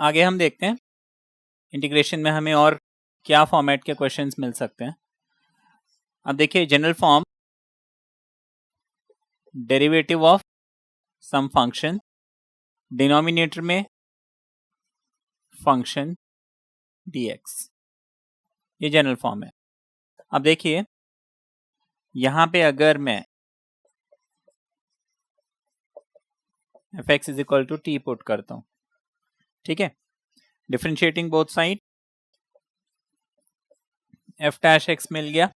आगे हम देखते हैं इंटीग्रेशन में हमें और क्या फॉर्मेट के क्वेश्चंस मिल सकते हैं। अब देखिए general form, derivative of sum function, denominator में फंक्शन dx, ये जनरल फॉर्म है। अब देखिए यहां पे अगर मैं fx is equal to T put करता हूं, ठीक है, differentiating both side, f dash x मिल गया,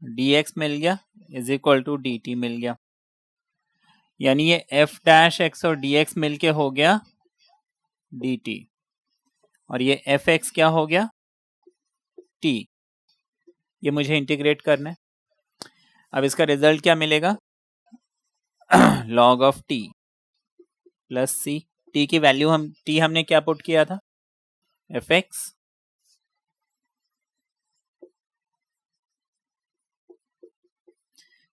dx मिल गया, इज इक्वल टू dt मिल गया, यानी ये f डैश x और dx मिलके हो गया dt, और ये fx क्या हो गया t। ये मुझे इंटीग्रेट करना है। अब इसका रिजल्ट क्या मिलेगा, log of t plus c, t की वैल्यू t हमने क्या पुट किया था, fx,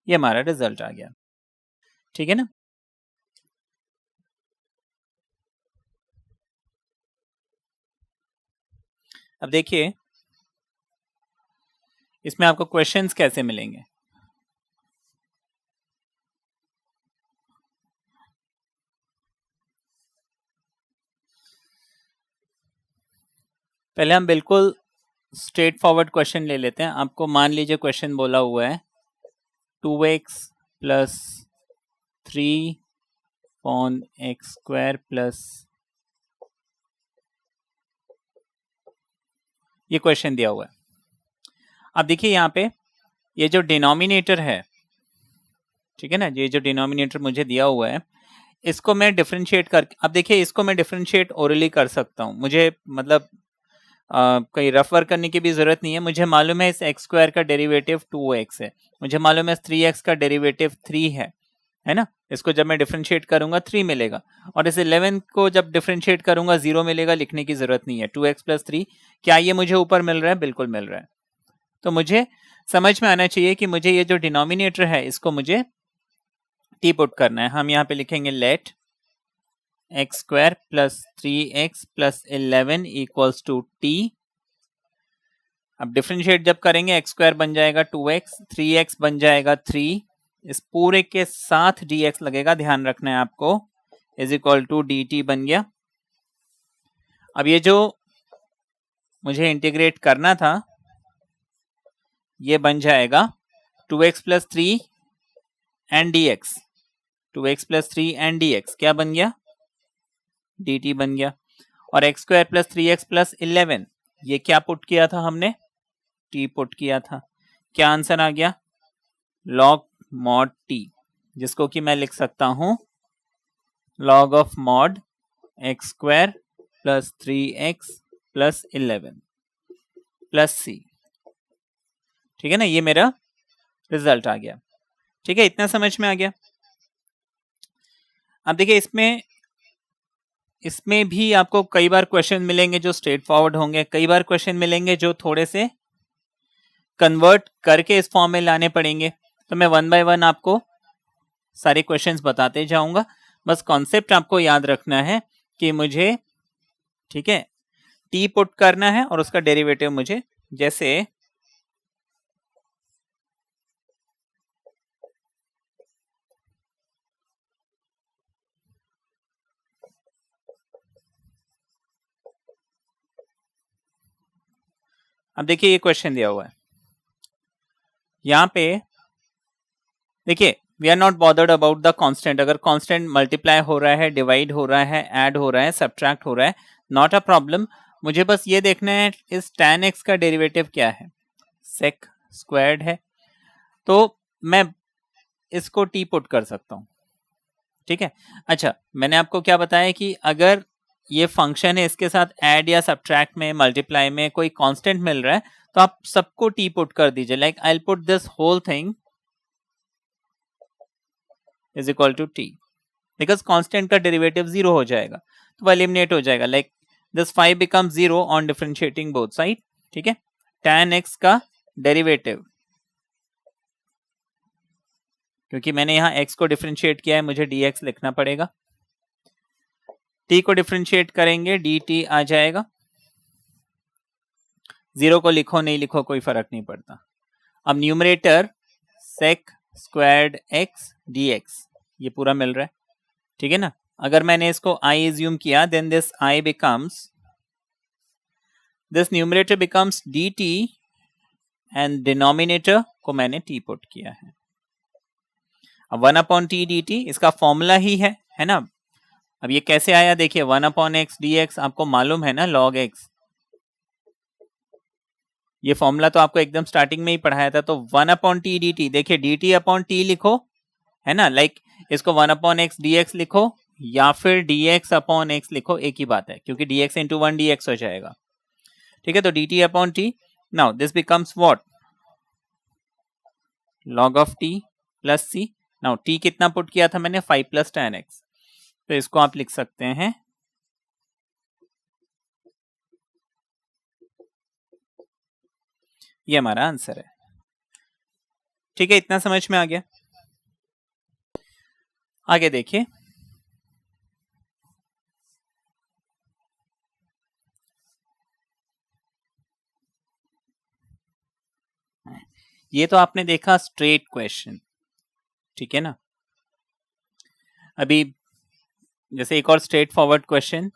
ये हमारा रिजल्ट आ गया, ठीक है ना। अब देखिए इसमें आपको क्वेश्चंस कैसे मिलेंगे। पहले हम बिल्कुल स्ट्रेट फॉरवर्ड क्वेश्चन ले लेते हैं। आपको मान लीजिए क्वेश्चन बोला हुआ है 2x plus 3 upon x square plus, ये क्वेश्चन दिया हुआ है। अब देखिए यहाँ पे ये जो डिनोमिनेटर है, ठीक है ना, ये जो डिनोमिनेटर मुझे दिया हुआ है इसको मैं डिफरेंशिएट कर, अब देखिए इसको मैं डिफरेंशिएट ओरली कर सकता हूँ, मुझे मतलब कहीं रफ वर्क करने की भी जरूरत नहीं है। मुझे मालूम है इस एक्स स्क्वायर का डेरिवेटिव 2x है, मुझे मालूम है 3x का डेरिवेटिव 3 है ना। इसको जब मैं डिफरेंशिएट करूंगा 3 मिलेगा, और इस 11 को जब डिफरेंशिएट करूंगा 0 मिलेगा, लिखने की जरूरत नहीं है। 2x प्लस 3, क्या ये मुझे ऊपर मिल रहा है, बिल्कुल मिल रहा है। तो मुझे समझ में आना चाहिए कि मुझे ये जो डिनोमिनेटर है इसको मुझे टी पुट करना है। हम यहाँ पे लिखेंगे let x square plus 3x plus 11 equals to T. अब डिफरेंशिएट जब करेंगे एक्स स्क्वायर बन जाएगा 2x, 3x बन जाएगा 3, इस पूरे के साथ dx लगेगा, ध्यान रखना है आपको, इज इक्वल टू dt बन गया। अब ये जो मुझे इंटीग्रेट करना था ये बन जाएगा 2x plus 3 and dx, 2x plus 3 and dx क्या बन गया, dt बन गया। और x square plus 3x plus 11, ये क्या पुट किया था हमने, t पुट किया था। क्या आंसर आ गया, log mod t, जिसको कि मैं लिख सकता हूं log of mod x square plus 3x plus 11 plus c, ठीक है ना। ये मेरा रिजल्ट आ गया, ठीक है, इतना समझ में आ गया। अब देखिए इसमें भी आपको कई बार क्वेश्चन मिलेंगे जो स्ट्रेट फॉरवर्ड होंगे, कई बार क्वेश्चन मिलेंगे जो थोड़े से कन्वर्ट करके इस फॉर्म में लाने पड़ेंगे। तो मैं वन बाय वन आपको सारे क्वेश्चंस बताते जाऊंगा, बस कॉन्सेप्ट आपको याद रखना है कि मुझे, ठीक है, टी पुट करना है और उसका डेरिवेटिव मुझे, जैसे अब देखिए ये क्वेश्चन दिया हुआ है यहां पे, देखिए we are not bothered about the constant. अगर कांस्टेंट मल्टीप्लाई हो रहा है, डिवाइड हो रहा है, ऐड हो रहा है, सब्ट्रैक्ट हो रहा है, नॉट अ प्रॉब्लम। मुझे बस ये देखना है इस tan x का डेरिवेटिव क्या है, sec स्क्वायर्ड है, तो मैं इसको t पुट कर सकता हूं, ठीक है। अच्छा, मैंने आपको क्या बताया कि अगर ये फंक्शन है इसके साथ ऐड या सब्ट्रैक्ट में, मल्टीप्लाई में कोई कांस्टेंट मिल रहा है तो आप सबको t पुट कर दीजिए, like I will put this whole thing is equal to t, because constant का डेरिवेटिव 0 हो जाएगा तो वो एलिमिनेट हो जाएगा, like this 5 become 0 on differentiating both side, ठीक है। tan x का डेरिवेटिव, क्योंकि मैंने यहां x को डिफरेंशिएट किया है मुझे dx लिखना पड़ेगा, t को डिफरेंशिएट करेंगे dt आ जाएगा, 0 को लिखो नहीं लिखो कोई फर्क नहीं पड़ता। अब numerator sec squared x dx ये पूरा मिल रहा है, ठीक है ना। अगर मैंने इसको I एज्यूम किया then this I becomes, this numerator becomes dt and denominator को मैंने t पुट किया है। अब 1/t dt इसका फॉर्मूला ही है ना। अब ये कैसे आया देखिए, 1/x dx आपको मालूम है ना log x, ये फॉर्मूला तो आपको एकदम स्टार्टिंग में ही पढ़ाया था। तो 1/t dt देखिए dt/t लिखो है ना, लाइक इसको 1/x dx लिखो या फिर dx/x लिखो, एक ही बात है क्योंकि dx into 1 dx हो जाएगा, ठीक है। तो dt/t, now this becomes what, log of t plus c। Now t कितना पुट किया था मैंने, 5 + tan x, तो इसको आप लिख सकते हैं ये हमारा आंसर है, ठीक है। इतना समझ में आ गया। आगे देखिए, ये तो आपने देखा स्ट्रेट क्वेश्चन, ठीक है ना। अभी जैसे एक और स्ट्रेट फॉरवर्ड क्वेश्चन,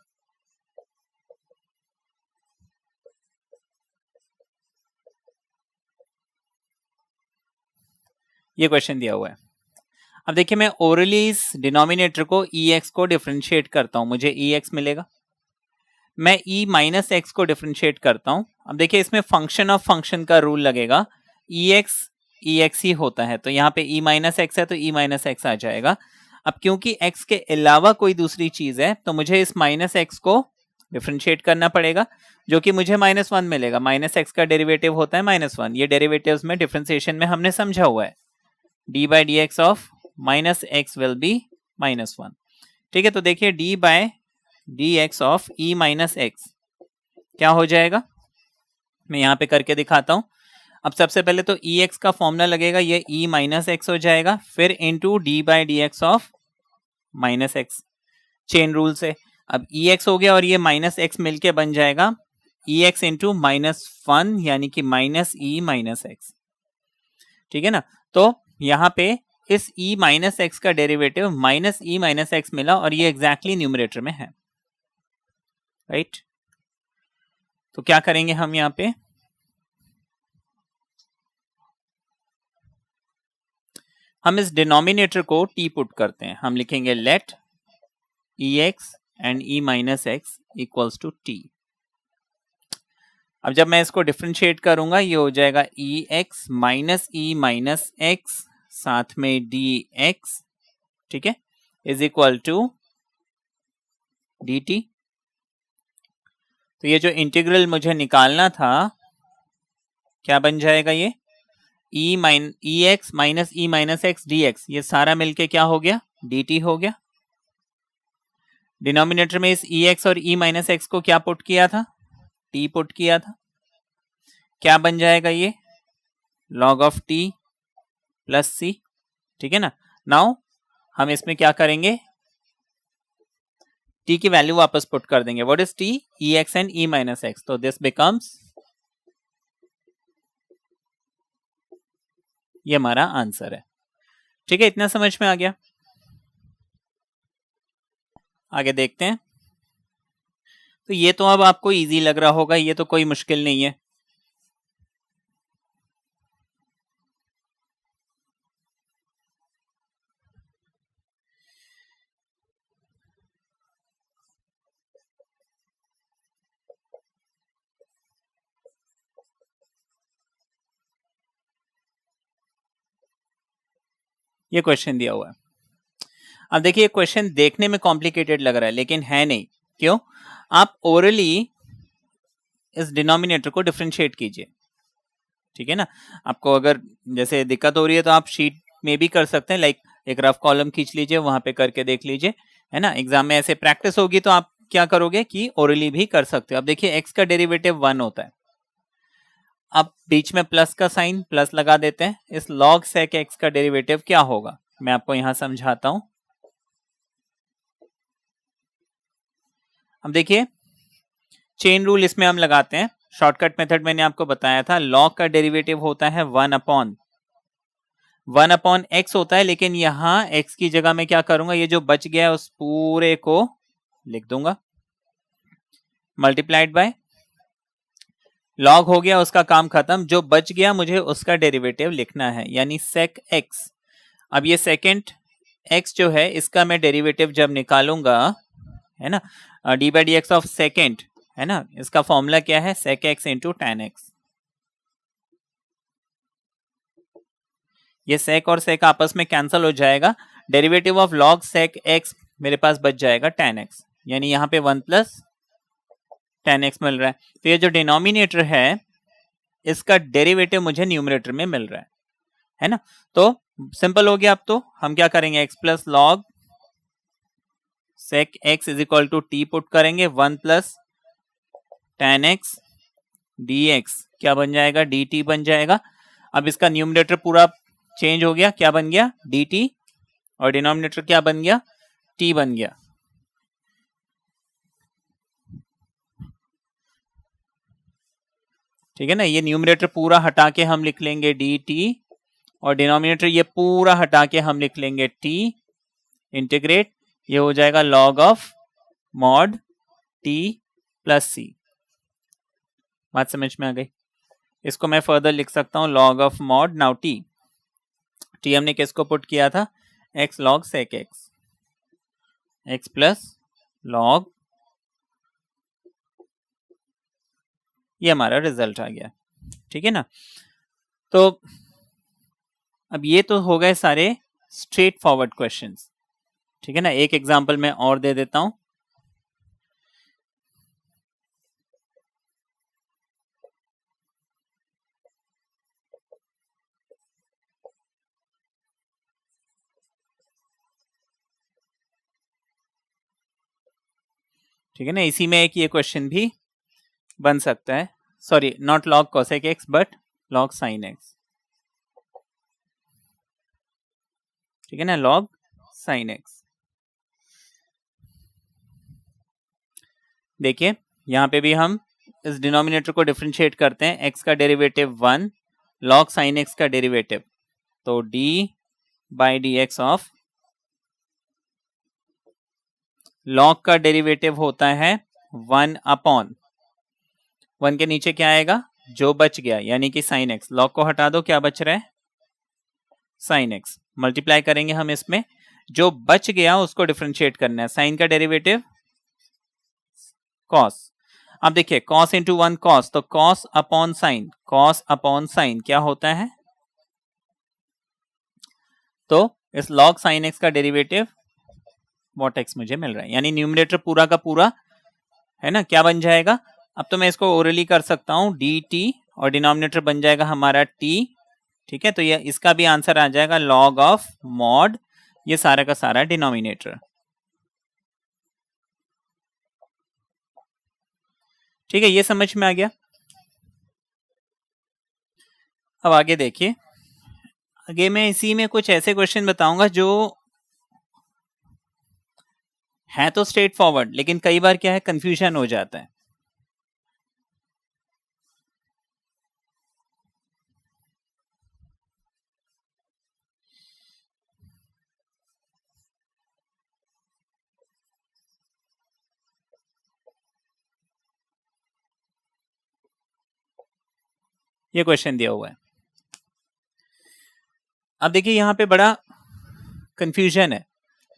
ये क्वेश्चन दिया हुआ है। अब देखिए मैं ओरली इस डिनोमिनेटर को ex को डिफरेंशिएट करता हूं, मुझे ex मिलेगा। मैं e माइनस एक्स को डिफरेंशिएट करता हूं। अब देखिए इसमें फंक्शन ऑफ फंक्शन का रूल लगेगा, ex ही होता है, तो यहाँ पे e माइनस एक्स है तो e माइनस एक्स आ जाएगा। अब क्योंकि x के अलावा कोई दूसरी चीज है तो मुझे इस माइनस एक्स को डिफरेंशिएट करना पड़ेगा, जो कि मुझे -1 मिलेगा। माइनस एक्स का डेरिवेटिव होता है -1, ये डेरिवेटिव्स में डिफरेंशिएशन में हमने समझा हुआ है, d/dx of -x will be -1, ठीक है। तो देखिए d/dx of e minus x क्या हो जाएगा, मैं यहाँ पे करके दिखाता हूं। अब सबसे पहले तो ex का फॉर्मूला लगेगा, ये e माइनस एक्स हो जाएगा, फिर into d/dx of minus x, chain rule से। अब ex हो गया और ये माइनस एक्स मिलके बन जाएगा ex इंटू -1 यानी कि -e माइनस एक्स, ठीक है ना। तो यहाँ पे इस e माइनस एक्स का डेरिवेटिव -e माइनस एक्स मिला और ये एग्जैक्टली न्यूमरेटर में है, राइट। तो क्या करेंगे हम यहाँ पे, हम इस डिनोमिनेटर को t पुट करते हैं, हम लिखेंगे let ex and e minus x equals to t। अब जब मैं इसको डिफरेंशिएट करूंगा ये हो जाएगा ex minus e minus x साथ में dx, ठीक है, इज इक्वल टू dt। तो ये जो इंटीग्रल मुझे निकालना था क्या बन जाएगा, ये ex minus e minus x dx, ये सारा मिलके क्या हो गया, dt हो गया। डिनोमिनेटर में इस ex और e माइनस एक्स को क्या पुट किया था, t पुट किया था, क्या बन जाएगा ये log of t plus c, ठीक है ना। नाउ हम इसमें क्या करेंगे, t की वैल्यू वापस पुट कर देंगे, what is t, ex and e minus x, तो दिस बिकम्स, ये हमारा आंसर है, ठीक है। इतना समझ में आ गया। आगे देखते हैं। तो ये तो अब आपको इजी लग रहा होगा, ये तो कोई मुश्किल नहीं है। ये क्वेश्चन दिया हुआ है। अब देखिए क्वेश्चन देखने में कॉम्प्लिकेटेड लग रहा है लेकिन है नहीं, क्यों, आप ओरली इस डिनोमिनेटर को डिफरेंशिएट कीजिए, ठीक है ना। आपको अगर जैसे दिक्कत हो रही है तो आप शीट में भी कर सकते हैं, लाइक एक रफ कॉलम खींच लीजिए, वहां पे करके देख लीजिए, है ना। एग्जाम में ऐसे प्रैक्टिस होगी तो आप क्या करोगे कि ओरली भी कर सकते हो। अब देखिए x का डेरिवेटिव 1 होता है, अब बीच में प्लस का साइन, प्लस लगा देते हैं, इस log sec x का डेरिवेटिव क्या होगा, मैं आपको यहां समझाता हूं। अब देखिए चेन रूल इसमें हम लगाते हैं। शॉर्टकट मेथड मैंने आपको बताया था, लॉग का डेरिवेटिव होता है 1/x होता है, लेकिन यहां x की जगह मैं क्या करूंगा, ये जो बच गया उस पूरे को लिख दूंगा मल्टीप्लाइड बाय लॉग हो गया, उसका काम खत्म। जो बच गया मुझे उसका डेरिवेटिव लिखना है, यानी sec x। अब ये सेकेंड x जो है इसका मैं डेरिवेटिव जब निकालूंगा, है ना, D by D x of second, है ना, इसका फॉर्मूला क्या है, sec x into tan x। ये sec और sec आपस में कैंसिल हो जाएगा, derivative of log sec x मेरे पास बच जाएगा tan x, यानी यहाँ पे 1 प्लस tan x मिल रहा है। तो ये जो डिनोमिनेटर है इसका डेरिवेटिव मुझे न्यूमरेटर में मिल रहा है ना। तो सिंपल हो गया। अब तो हम क्या करेंगे, x plus log sec x is equal to t put करेंगे, 1 प्लस tan x dx क्या बन जाएगा, dt बन जाएगा। अब इसका न्यूमरेटर पूरा चेंज हो गया, क्या बन गया, dt, और डिनोमिनेटर क्या बन गया, t बन गया। ठीक है ना, ये न्यूमरेटर पूरा हटा के हम लिख लेंगे dt, और डिनोमिनेटर ये पूरा हटा के हम लिख लेंगे t, इंटीग्रेट, ये हो जाएगा log of mod t plus c। बात समझ में आ गई। इसको मैं फर्दर लिख सकता हूं log of mod now t हमने किसको पुट किया था, x log sec x plus log, ये हमारा रिजल्ट आ गया। ठीक है ना। तो अब ये तो हो गए सारे स्ट्रेट फॉरवर्ड क्वेश्चंस। ठीक है ना, एक एग्जांपल मैं और दे देता हूं। ठीक है ना, इसी में एक ये क्वेश्चन भी बन सकता है, sorry not log cosec x but log sin x। ठीक है ना, log sin x। देखिए यहां पे भी हम इस डिनोमिनेटर को डिफरेंशिएट करते हैं, x का डेरिवेटिव 1, log sin x का डेरिवेटिव, तो d by D x of log का डेरिवेटिव होता है 1 अपॉन 1 के नीचे क्या आएगा, जो बच गया, यानी कि sin x, log को हटा दो, क्या बच रहा है, sin x, मल्टीप्लाई करेंगे हम इसमें, जो बच गया उसको डिफरेंशिएट करना है, sin का डेरिवेटिव cos। अब देखिए cos इंटू 1 cos, तो cos upon sine, cos upon sine क्या होता है, तो इस log sin x का डेरिवेटिव वॉट x मुझे मिल रहा है, यानी न्यूमरेटर पूरा का पूरा, है ना, क्या बन जाएगा। अब तो मैं इसको ओरली कर सकता हूं dt, और डिनोमिनेटर बन जाएगा हमारा t। ठीक है, तो ये इसका भी आंसर आ जाएगा log ऑफ मॉड, ये सारा का सारा डिनोमिनेटर। ठीक है, ये समझ में आ गया। अब आगे देखिए, आगे मैं इसी में कुछ ऐसे क्वेश्चन बताऊंगा जो है तो स्ट्रेट फॉरवर्ड, लेकिन कई बार क्या है, कंफ्यूजन हो जाता है। ये क्वेश्चन दिया हुआ है। अब देखिए यहां पे बड़ा कंफ्यूजन है,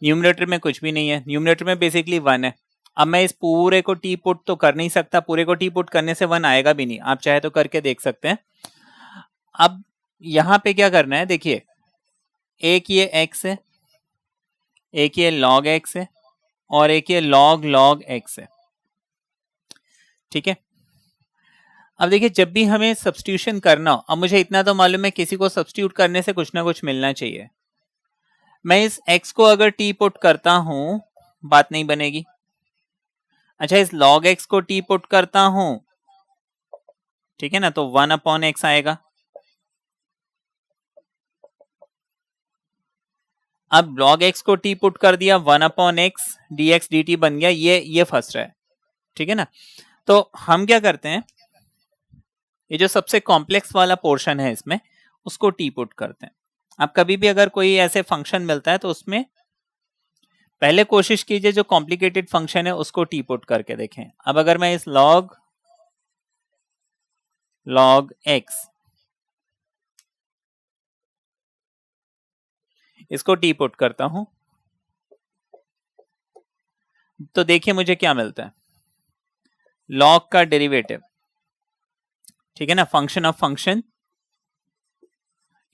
न्यूमरेटर में कुछ भी नहीं है, न्यूमरेटर में बेसिकली 1 है। अब मैं इस पूरे को टी पुट तो कर नहीं सकता, पूरे को टी पुट करने से 1 आएगा भी नहीं, आप चाहे तो करके देख सकते हैं। अब यहां पे क्या करना है, देखिए एक ये x है, एक ये log x है, और एक ये log x है। ठीक है, अब देखिए जब भी हमें सब्स्टिट्यूशन करना हो, अब मुझे इतना तो मालूम है किसी को सब्स्टिट्यूट करने से कुछ ना कुछ मिलना चाहिए। मैं इस x को अगर t पुट करता हूं, बात नहीं बनेगी। अच्छा, इस log x को t पुट करता हूं, ठीक है ना, तो 1 अपॉन x आएगा। अब log x को t पुट कर दिया, 1 अपॉन x dx dt बन गया, ये फंस रहा है। ठीक है ना। तो हम क्या करते हैं, ये जो सबसे कॉम्प्लेक्स वाला पोर्शन है इसमें, उसको टी पुट करते हैं। अब कभी भी अगर कोई ऐसे फंक्शन मिलता है तो उसमें पहले कोशिश कीजिए जो कॉम्प्लिकेटेड फंक्शन है उसको टी पुट करके देखें। अब अगर मैं इस log x इसको टी पुट करता हूं तो देखिए मुझे क्या मिलता है, log का डेरिवेटिव, ठीक है ना, फंक्शन ऑफ फंक्शन।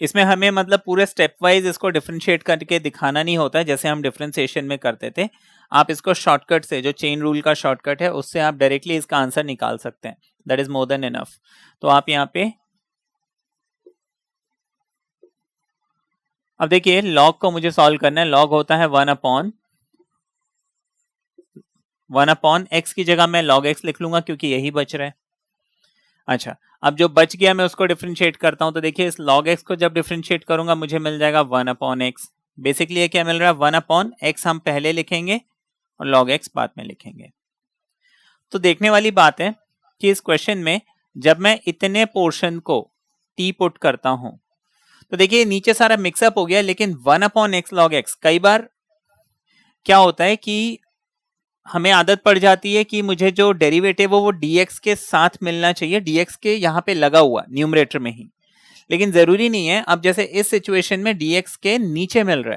इसमें हमें मतलब पूरे स्टेप वाइज इसको डिफरेंशिएट करके दिखाना नहीं होता है जैसे हम डिफरेंशिएशन में करते थे। आप इसको शॉर्टकट से, जो चेन रूल का शॉर्टकट है, उससे आप डायरेक्टली इसका आंसर निकाल सकते हैं। That is more than enough. तो आप यहाँ पे अब देखिए log को मुझे सॉल्व करना है। log होता है 1 अपॉन x की जगह मैं log x लिख लूंगा क्योंकि यही बच रहा है। अच्छा, अब जो बच गया मैं उसको डिफरेंशिएट करता हूं। तो देखिए इस log x को जब डिफरेंशिएट करूंगा मुझे मिल जाएगा 1/x। बेसिकली ये क्या मिल रहा है, 1/x हम पहले लिखेंगे और log x बाद में लिखेंगे। तो देखने वाली बात है कि इस क्वेश्चन में जब मैं इतने पोर्शन को टी पुट करता हूं तो देखिए नीचे सारा मिक्सअप हो गया, लेकिन 1/x log x कई बार क्या होता है कि हमें आदत पड़ जाती है कि मुझे जो डेरिवेटिव हो वो dx के साथ मिलना चाहिए, dx के यहाँ पे लगा हुआ न्यूमरेटर में ही, लेकिन जरूरी नहीं है। अब जैसे इस सिचुएशन में dx के नीचे मिल रहा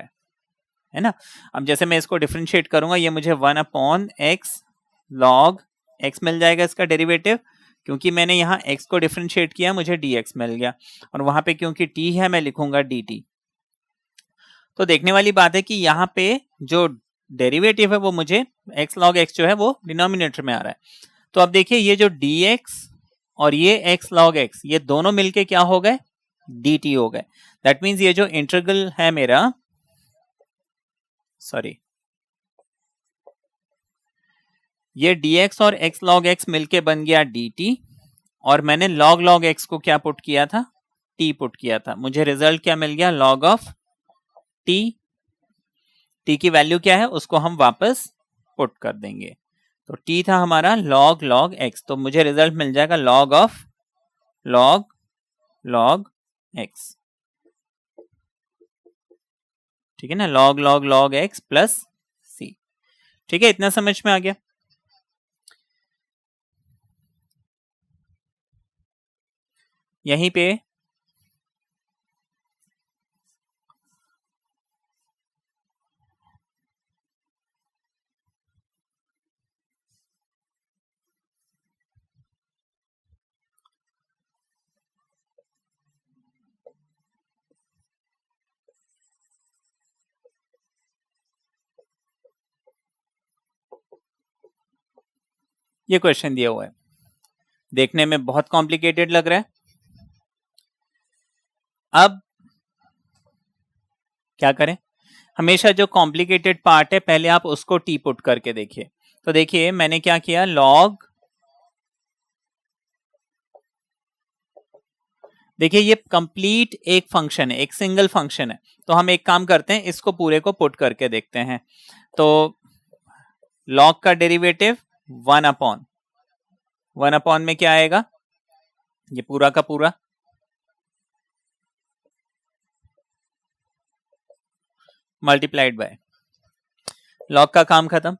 है ना। अब जैसे मैं इसको डिफरेंशिएट करूंगा, ये मुझे 1/x log x मिल जाएगा इसका डेरिवेटिव, क्योंकि मैंने यहाँ x को डिफरेंशिएट किया मुझे dx मिल गया, और वहां पे क्योंकि t है मैं लिखूंगा dt। तो देखने वाली बात है कि यहाँ पे जो डेरिवेटिव है वो मुझे x log x जो है वो डिनोमिनेटर में आ रहा है। तो अब देखिए ये जो dx और ये x log x ये दोनों मिलके क्या हो गए, dt हो गए। दैट मीन्स ये जो इंटीग्रल है मेरा, सॉरी, ये dx और x log x मिलके बन गया dt, और मैंने log x को क्या पुट किया था, t पुट किया था। मुझे रिजल्ट क्या मिल गया, log ऑफ t। t की वैल्यू क्या है उसको हम वापस पुट कर देंगे। तो t था हमारा log x, तो मुझे रिजल्ट मिल जाएगा log ऑफ log x, ठीक है ना, log x प्लस c। ठीक है, इतना समझ में आ गया। यहीं पे ये क्वेश्चन दिया हुआ है, देखने में बहुत कॉम्प्लिकेटेड लग रहा है। अब क्या करें, हमेशा जो कॉम्प्लिकेटेड पार्ट है पहले आप उसको टी पुट करके देखिए। तो देखिए मैंने क्या किया, देखिए ये कंप्लीट एक फंक्शन है, एक सिंगल फंक्शन है। तो हम एक काम करते हैं, इसको पूरे को पुट करके देखते हैं। तो log का डेरिवेटिव 1/1 में क्या आएगा, ये पूरा का पूरा मल्टीप्लाइड बाय log का काम खत्म।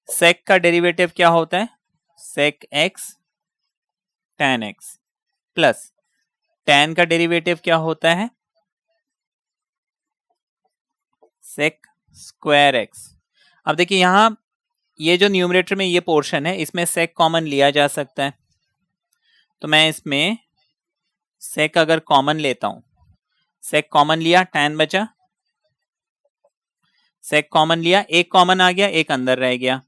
sec का डेरिवेटिव क्या होता है, sec x tan x plus tan का डेरिवेटिव क्या होता है, sec स्क्वायर x। अब देखिए यहां ये जो न्यूमरेटर में ये पोर्शन है इसमें sec कॉमन लिया जा सकता है। तो मैं इसमें sec अगर कॉमन लेता हूं, sec कॉमन लिया, tan बचा, sec कॉमन लिया, एक कॉमन आ गया, एक अंदर रह गया,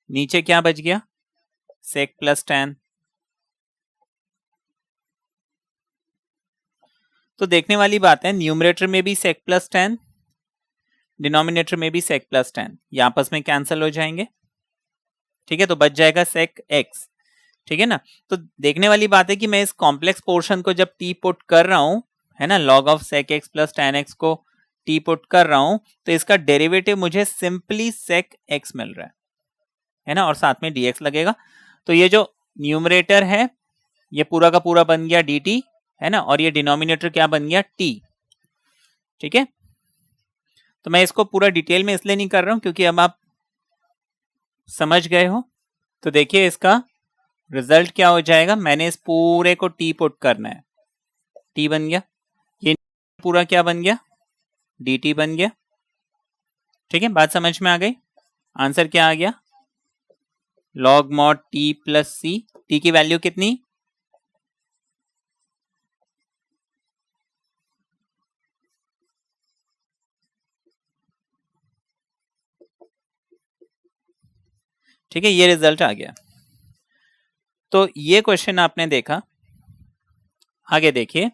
नीचे क्या बच गया, sec प्लस tan। तो देखने वाली बात है, न्यूमरेटर में भी sec प्लस tan, डिनोमिनेटर में भी sec प्लस tan, ये आपस में कैंसिल हो जाएंगे। ठीक है, तो बच जाएगा sec x। ठीक है ना। तो देखने वाली बात है कि मैं इस कॉम्प्लेक्स पोर्शन को जब t पुट कर रहा हूं, है ना, log of sec x plus tan x को टी पुट कर रहा हूं तो इसका डेरिवेटिव मुझे सिंपली सेक एक्स मिल रहा है ना, और साथ में dx लगेगा। तो ये जो न्यूमरेटर है ये पूरा का पूरा बन गया dt, है ना, और ये डिनोमिनेटर क्या बन गया t। ठीक है, तो मैं इसको पूरा डिटेल में इसलिए नहीं कर रहा हूं क्योंकि अब आप समझ गए हो। तो देखिए इसका रिजल्ट क्या हो जाएगा, मैंने इस पूरे को टी पुट करना है, टी बन गया, ये पूरा क्या बन गया, dt बन गया। ठीक है, बात समझ में आ गई। आंसर क्या आ गया, log mod t प्लस सी। टी की वैल्यू कितनी, ठीक है, ये रिजल्ट आ गया। तो ये क्वेश्चन आपने देखा। आगे देखिए,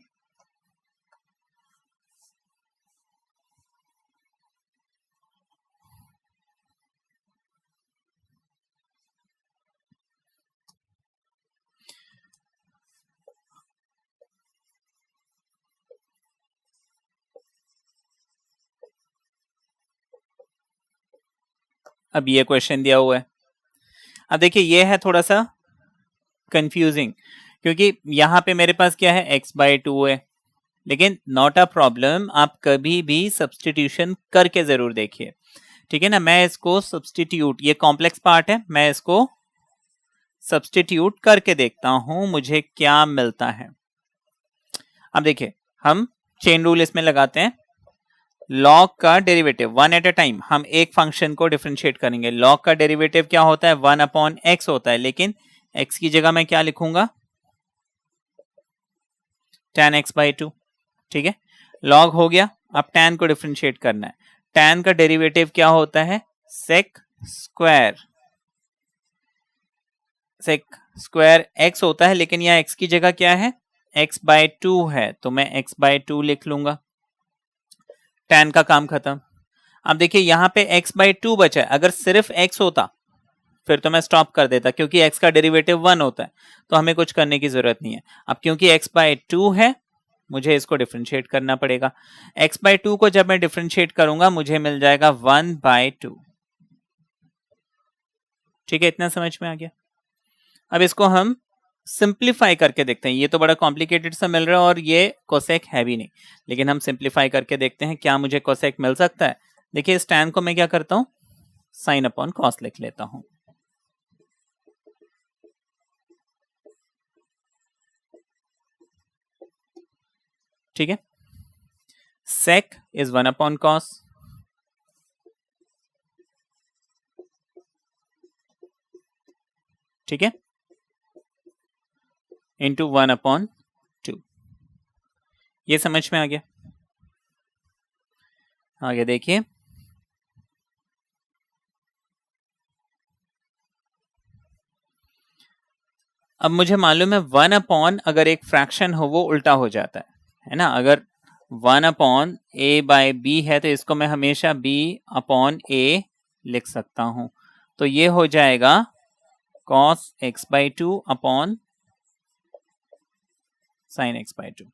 अब ये क्वेश्चन दिया हुआ है। अब देखिए ये है थोड़ा सा कंफ्यूजिंग क्योंकि यहां पे मेरे पास क्या है x/2 है, लेकिन नॉट अ प्रॉब्लम, आप कभी भी सब्सटीट्यूशन करके जरूर देखिए। ठीक है ना, मैं इसको सब्सटीट्यूट, ये कॉम्प्लेक्स पार्ट है, मैं इसको सब्सटीट्यूट करके देखता हूं मुझे क्या मिलता है। अब देखिए हम चेन रूल इसमें लगाते हैं। log का डेरिवेटिव 1 एट अ टाइम, हम एक फंक्शन को डिफरेंशिएट करेंगे। log का डेरिवेटिव क्या होता है, 1/x होता है, लेकिन x की जगह मैं क्या लिखूंगा, tan x/2। ठीक है, log हो गया, अब tan को डिफरेंशिएट करना है। tan का डेरिवेटिव क्या होता है, sec square, sec square x होता है, लेकिन यहाँ x की जगह क्या है, x/2 है, तो मैं x/2 लिख लूंगा। tan का काम खत्म। अब देखिए यहाँ पे x/2 बचा है, अगर सिर्फ x होता फिर तो मैं स्टॉप कर देता क्योंकि x का डेरिवेटिव 1 होता है, तो हमें कुछ करने की जरूरत नहीं है। अब क्योंकि x/2 है मुझे इसको डिफरेंशिएट करना पड़ेगा। x/2 को जब मैं डिफरेंशिएट करूंगा मुझे मिल जाएगा 1/2। ठीक है, इतना समझ में आ गया। अब इसको हम सिंप्लीफाई करके देखते हैं। ये तो बड़ा कॉम्प्लिकेटेड सा मिल रहा है और ये कोसेक है भी नहीं, लेकिन हम सिंप्लीफाई करके देखते हैं क्या मुझे कोसेक मिल सकता है। देखिए इस tan को मैं क्या करता हूं, साइन अपॉन कॉस लिख लेता हूं। ठीक है, sec is 1/cos, ठीक है, इंटू 1/2। ये समझ में आ गया। आगे देखिए, अब मुझे मालूम है 1/, अगर एक फ्रैक्शन हो वो उल्टा हो जाता है ना। अगर 1/a/b है तो इसको मैं हमेशा b/a लिख सकता हूं, तो ये हो जाएगा cos x/2 upon sin x/2।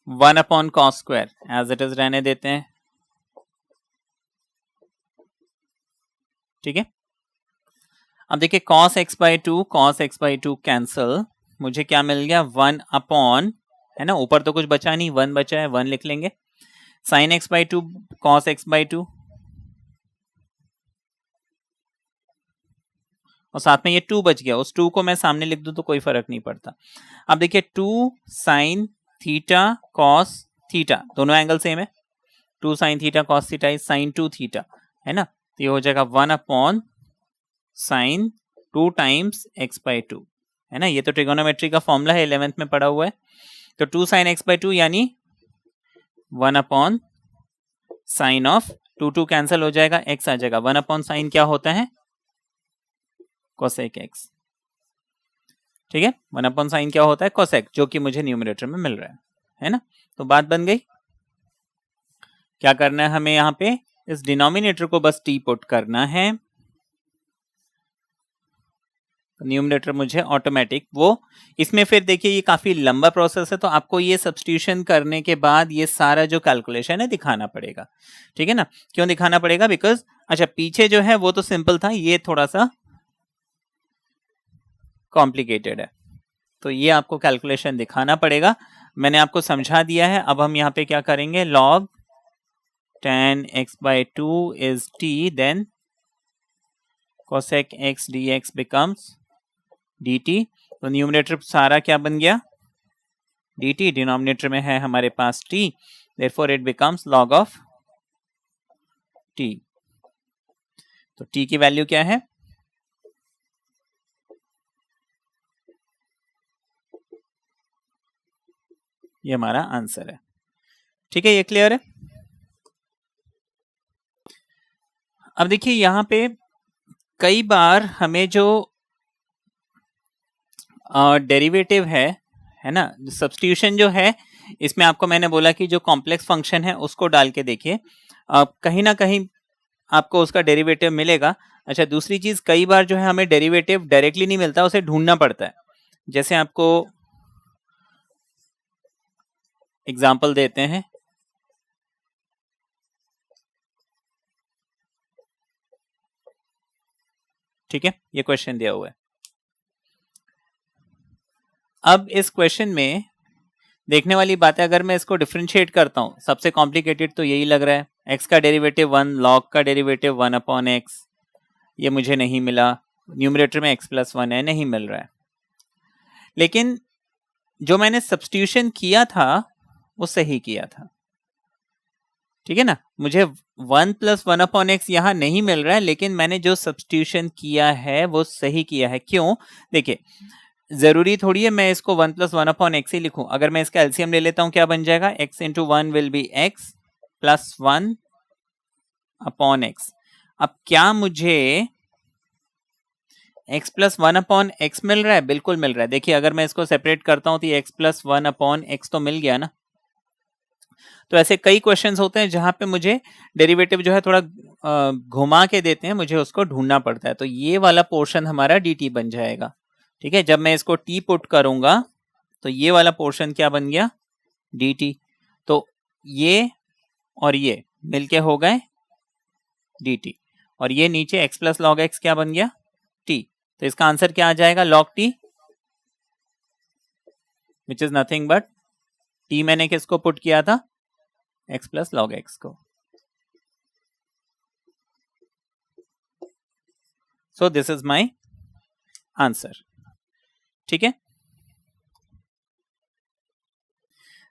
1/cos square as it is रहने देते हैं। ठीक है, अब देखिए cos x/2 कैंसल, मुझे क्या मिल गया, 1/, है ना, ऊपर तो कुछ बचा नहीं, 1 बचा है, 1 लिख लेंगे। sin x/2 cos x/2, और साथ में ये 2 बच गया, उस 2 को मैं सामने लिख दूं तो कोई फर्क नहीं पड़ता। अब देखिए 2 sin थीटा cos थीटा, दोनों एंगल सेम है, 2 sin theta cos theta is sin 2 theta, है ना, तो ये हो जाएगा 1/sin 2 टाइम्स x/2, है ना। ये तो ट्रिगोनोमेट्री का फॉर्मूला है, 11th में पढ़ा हुआ है। तो 2 sin x/2 यानी 1/sin ऑफ 2 कैंसिल हो जाएगा, x आ जाएगा, 1/sin क्या होता है, कोसेक x। ठीक है, 1/sin क्या होता है, कोसेक, जो कि मुझे न्यूमरेटर में मिल रहा है ना। तो बात बन गई। क्या करना है हमें, यहाँ पे इस डिनोमिनेटर को बस t पुट करना है, न्यूमरेटर मुझे ऑटोमेटिक वो, इसमें फिर देखिए ये काफी लंबा प्रोसेस है, तो आपको ये सब्स्टिट्यूशन करने के बाद ये सारा जो कैलकुलेशन है दिखाना पड़ेगा, ठीक है ना। क्यों दिखाना पड़ेगा? बिकॉज अच्छा पीछे जो है वो तो सिंपल था, ये थोड़ा सा कॉम्प्लिकेटेड है, तो ये आपको कैलकुलेशन दिखाना पड़ेगा। मैंने आपको समझा दिया है। अब हम यहाँ पे क्या करेंगे, log tan x/2 is t, then cosec x dx becomes dt। तो न्यूमरेटर सारा क्या बन गया, dt, डिनोमिनेटर में है हमारे पास t, therefore it becomes log of t। तो t की वैल्यू क्या है, ये हमारा आंसर है, ठीक है, ये क्लियर है। अब देखिए यहाँ पे कई बार हमें जो डेरिवेटिव है ना, सब्स्टिट्यूशन जो है, इसमें आपको मैंने बोला कि जो कॉम्प्लेक्स फंक्शन है उसको डाल के देखिए, कहीं ना कहीं आपको उसका डेरिवेटिव मिलेगा। अच्छा दूसरी चीज, कई बार जो है हमें डेरिवेटिव डायरेक्टली नहीं मिलता, उसे ढूंढना पड़ता है। जैसे आपको एग्जाम्पल देते हैं, ठीक है, ये क्वेश्चन दिया हुआ है। अब इस क्वेश्चन में देखने वाली बात है, अगर मैं इसको डिफरेंशिएट करता हूं, सबसे कॉम्प्लिकेटेड तो यही लग रहा है, x का डेरिवेटिव 1, log का डेरिवेटिव 1/x, ये मुझे नहीं मिला, न्यूमरेटर में x+1 है, नहीं मिल रहा है। लेकिन जो मैंने सब्स्टिट्यूशन किया था वो सही किया था, ठीक है ना। मुझे 1+1/x यहां नहीं मिल रहा है, लेकिन मैंने जो सब्स्टिट्यूशन किया है वो सही किया है। क्यों? देखिए जरूरी थोड़ी है मैं इसको 1+1/x ही लिखूं, अगर मैं इसका एलसीएम ले लेता हूं क्या बन जाएगा, x into 1 will be x plus 1/x। अब क्या मुझे x plus 1/x मिल रहा है? बिल्कुल मिल रहा है। देखिए अगर मैं इसको सेपरेट करता हूं तो x plus 1/x तो मिल गया ना। तो ऐसे कई क्वेश्चंस होते हैं जहां पे मुझे डेरिवेटिव जो है थोड़ा घुमा के देते हैं, मुझे उसको ढूंढना पड़ता है, तो ये वाला पोर्शन हमारा dt बन जाएगा, ठीक है। जब मैं इसको t पुट करूंगा तो ये वाला पोर्शन क्या बन गया, dt। तो ये और ये मिलके हो गए dt, और ये नीचे x प्लस लॉग x क्या बन गया, t। तो इसका आंसर क्या आ जाएगा, log t, which is nothing but t मैंने किसको पुट किया था, x प्लस लॉग x को। So this is my answer, ठीक है।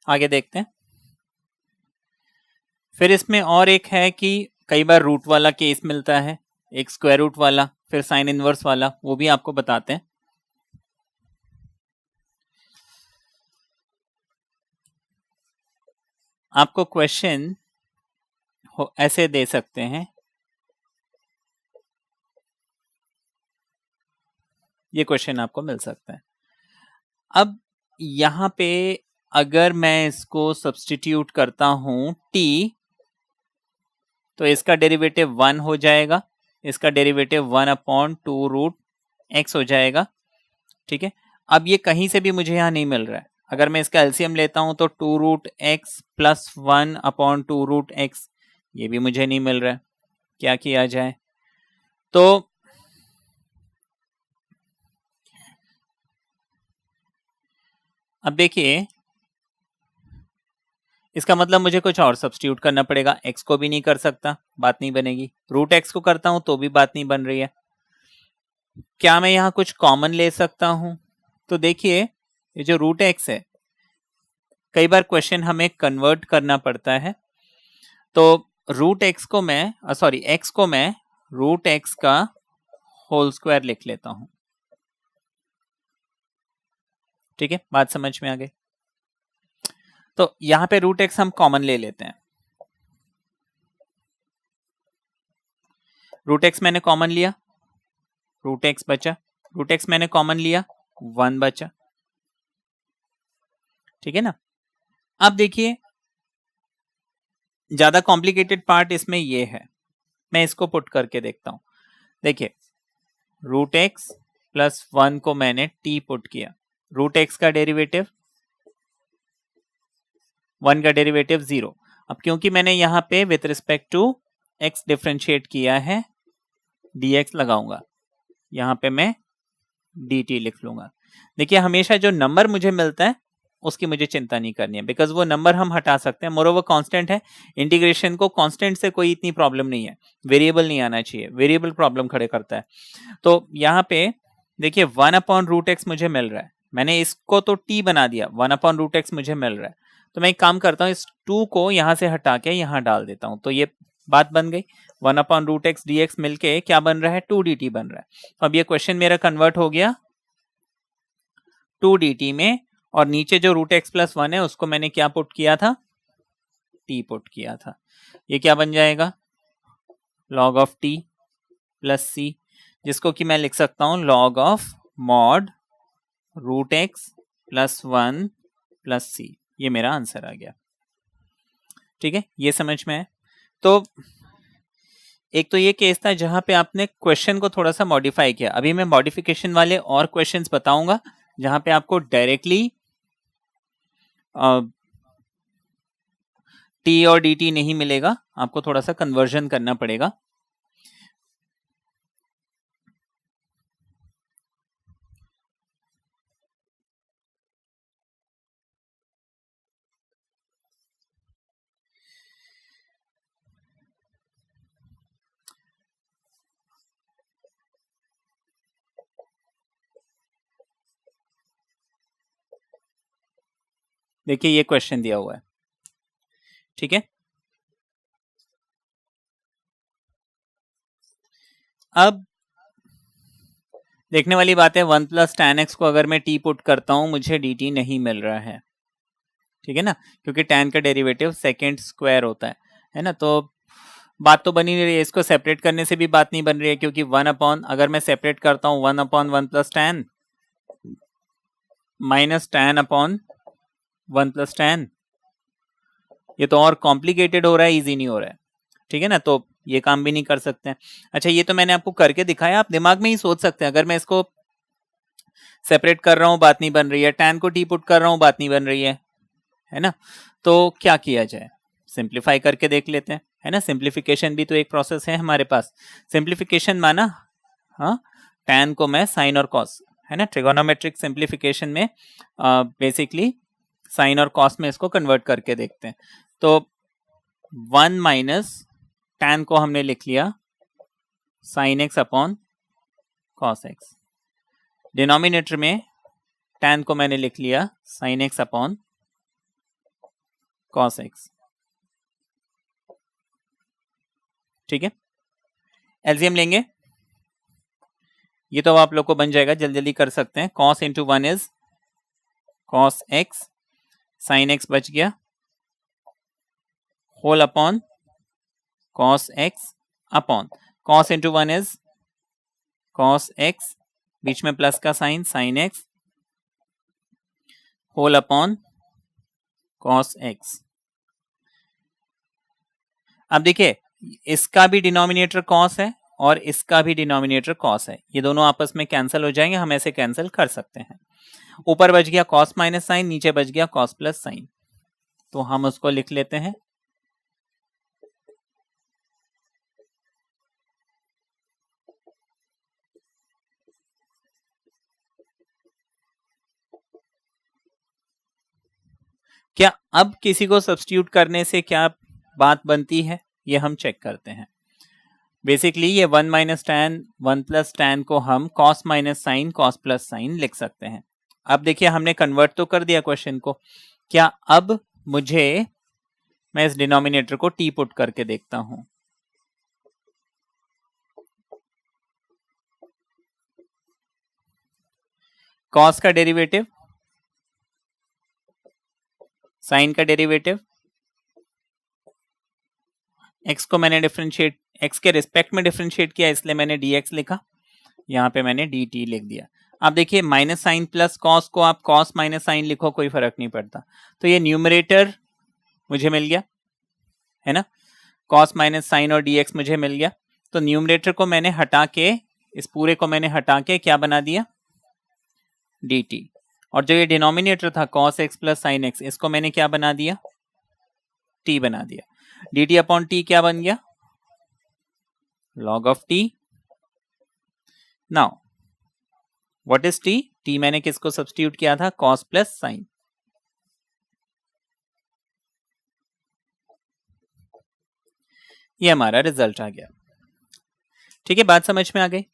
आगे देखते हैं। फिर इसमें और एक है कि कई बार रूट वाला केस मिलता है, एक स्क्वायर रूट वाला, फिर साइन इनवर्स वाला, वो भी आपको बताते हैं। आपको क्वेश्चन ऐसे दे सकते हैं, ये क्वेश्चन आपको मिल सकता है। अब यहां पे अगर मैं इसको सब्स्टिट्यूट करता हूं t, तो इसका डेरिवेटिव 1 हो जाएगा, इसका डेरिवेटिव 1/2√x हो जाएगा, ठीक है। अब ये कहीं से भी मुझे यहां नहीं मिल रहा है, अगर मैं इसका एलसीएम लेता हूं तो 2√x प्लस 1/2√x, ये भी मुझे नहीं मिल रहा है, क्या किया जाए। तो अब देखिए इसका मतलब मुझे कुछ और सब्स्टिट्यूट करना पड़ेगा, x को भी नहीं कर सकता, बात नहीं बनेगी, √x को करता हूं तो भी बात नहीं बन रही है। क्या मैं यहां कुछ कॉमन ले सकता हूं? तो देखिए ये जो √x है, कई बार क्वेश्चन हमें कन्वर्ट करना पड़ता है, तो √x को मैं x को मैं √x का होल स्क्वायर लिख लेता हूं, ठीक है, बात समझ में आ गई। तो यहां पे √x हम कॉमन ले लेते हैं, √x मैंने कॉमन लिया, √x बचा, √x मैंने कॉमन लिया, 1 बचा, ठीक है ना। अब देखिए ज्यादा कॉम्प्लिकेटेड पार्ट इसमें ये है, मैं इसको पुट करके देखता हूं। देखिए √x प्लस 1 को मैंने t पुट किया, रूट एक्स का डेरिवेटिव 1 का डेरिवेटिव 0। अब क्योंकि मैंने यहाँ पे with respect to x differentiate किया है, dx लगाऊंगा, यहाँ पे मैं dt लिख लूंगा। देखिए हमेशा जो नंबर मुझे मिलता है उसकी मुझे चिंता नहीं करनी है, बिकॉज वो नंबर हम हटा सकते हैं, मोरोवर कांस्टेंट है, इंटीग्रेशन को कांस्टेंट से कोई इतनी प्रॉब्लम नहीं है, वेरिएबल नहीं आना चाहिए, वेरिएबल प्रॉब्लम खड़े करता है। तो यहाँ पे देखिए 1/√x मुझे मिल रहा है, मैंने इसको तो t बना दिया, 1/√x मुझे मिल रहा है, तो मैं एक काम करता हूँ, इस 2 को यहाँ से हटा के यहाँ डाल देता हूँ, तो ये बात बन गई, 1/√x dx मिलके क्या बन रहा है, 2dt बन रहा है। अब ये क्वेश्चन मेरा कन्वर्ट हो गया 2dt में, और नीचे जो रूट एक्स प्लस 1 है उसको मैंने क्या पुट किया था, t पुट किया था। ये क्या बन जाएगा, log of t plus c, जिसको कि मैं लिख सकता हूं log of mod root x plus 1 plus c। ये मेरा आंसर आ गया। ठीक है, ये समझ में है। तो एक तो ये केस था जहां पे आपने क्वेश्चन को थोड़ा सा मॉडिफाई किया, अभी मैं मॉडिफिकेशन वाले और क्वेश्चंस बताऊंगा जहां पे आपको डायरेक्टली टी और डी टी नहीं मिलेगा, आपको थोड़ा सा कन्वर्जन करना पड़ेगा। देखिए ये क्वेश्चन दिया हुआ है, ठीक है। अब देखने वाली बात है, 1 प्लस tan x को अगर मैं t पुट करता हूं मुझे dt नहीं मिल रहा है, ठीक है ना, क्योंकि tan का डेरिवेटिव सेकेंड स्क्वायर होता है ना। तो बात तो बनी नहीं रही है, इसको सेपरेट करने से भी बात नहीं बन रही है, क्योंकि 1 अगर मैं सेपरेट करता हूं 1/1 plus tan minus tan upon 1 plus tan, ये तो और कॉम्प्लिकेटेड हो रहा है, इजी नहीं हो रहा है, ठीक है ना। तो ये काम भी नहीं कर सकते हैं। अच्छा ये तो मैंने आपको करके दिखाया, आप दिमाग में ही सोच सकते हैं, अगर मैं इसको सेपरेट कर रहा हूं बात नहीं बन रही है, tan को t पुट कर रहा हूं बात नहीं बन रही है ना। तो क्या किया जाए, सिंप्लीफाई करके देख लेते हैं, है ना। सिंप्लीफिकेशन भी तो एक प्रोसेस है हमारे पास। सिंप्लीफिकेशन माना, हाँ, tan को मैं साइन और कॉस, है ना, ट्रिगोनोमेट्रिक सिंप्लीफिकेशन में बेसिकली साइन और कॉस में इसको कन्वर्ट करके देखते हैं। तो 1 माइनस tan को हमने लिख लिया sine x upon cos x, denominator में tan को मैंने लिख लिया sine x upon cos x, ठीक है। एलसीएम लेंगे, ये तो आप लोग को बन जाएगा, जल्दी जल्दी कर सकते हैं। cos into 1 is cos x, sine x बच गया, whole upon cos x upon cos into 1 is cos x, बीच में प्लस का sine sin x, whole upon cos x। अब देखिए इसका भी डिनोमिनेटर cos है और इसका भी डिनोमिनेटर cos है, ये दोनों आपस में कैंसिल हो जाएंगे, हम ऐसे कैंसिल कर सकते हैं। ऊपर बच गया cos माइनस साइन, नीचे बच गया cos प्लस साइन, तो हम उसको लिख लेते हैं क्या अब किसी को सब्स्टिट्यूट करने से क्या बात बनती है, ये हम चेक करते हैं। बेसिकली ये 1 माइनस टैन 1 प्लस टैन को हम cos minus sine cos plus sine लिख सकते हैं। अब देखिए हमने कन्वर्ट तो कर दिया क्वेश्चन को, क्या अब मुझे, मैं इस डिनोमिनेटर को t पुट करके देखता हूं, cos का डेरिवेटिव, साइन का डेरिवेटिव, x को मैंने डिफरेंशिएट, x के रिस्पेक्ट में डिफरेंशिएट किया इसलिए मैंने dx लिखा, यहाँ पे मैंने dt लिख दिया। अब देखिए माइनस साइन प्लस कॉस को आप cos माइनस साइन लिखो, कोई फर्क नहीं पड़ता, तो ये न्यूमरेटर मुझे मिल गया, है ना, cos माइनस साइन और dx मुझे मिल गया। तो न्यूमरेटर को मैंने हटा के इस पूरे को मैंने हटा के क्या बना दिया, dt। और जो ये डिनोमिनेटर था cos x plus sine x, इसको मैंने क्या बना दिया, t बना दिया। dt अपॉन t क्या बन गया, log of t। Now what is t, t मैंने किसको सब्स्टिट्यूट किया था, cos प्लस साइन। ये हमारा रिजल्ट आ गया। ठीक है, बात समझ में आ गई।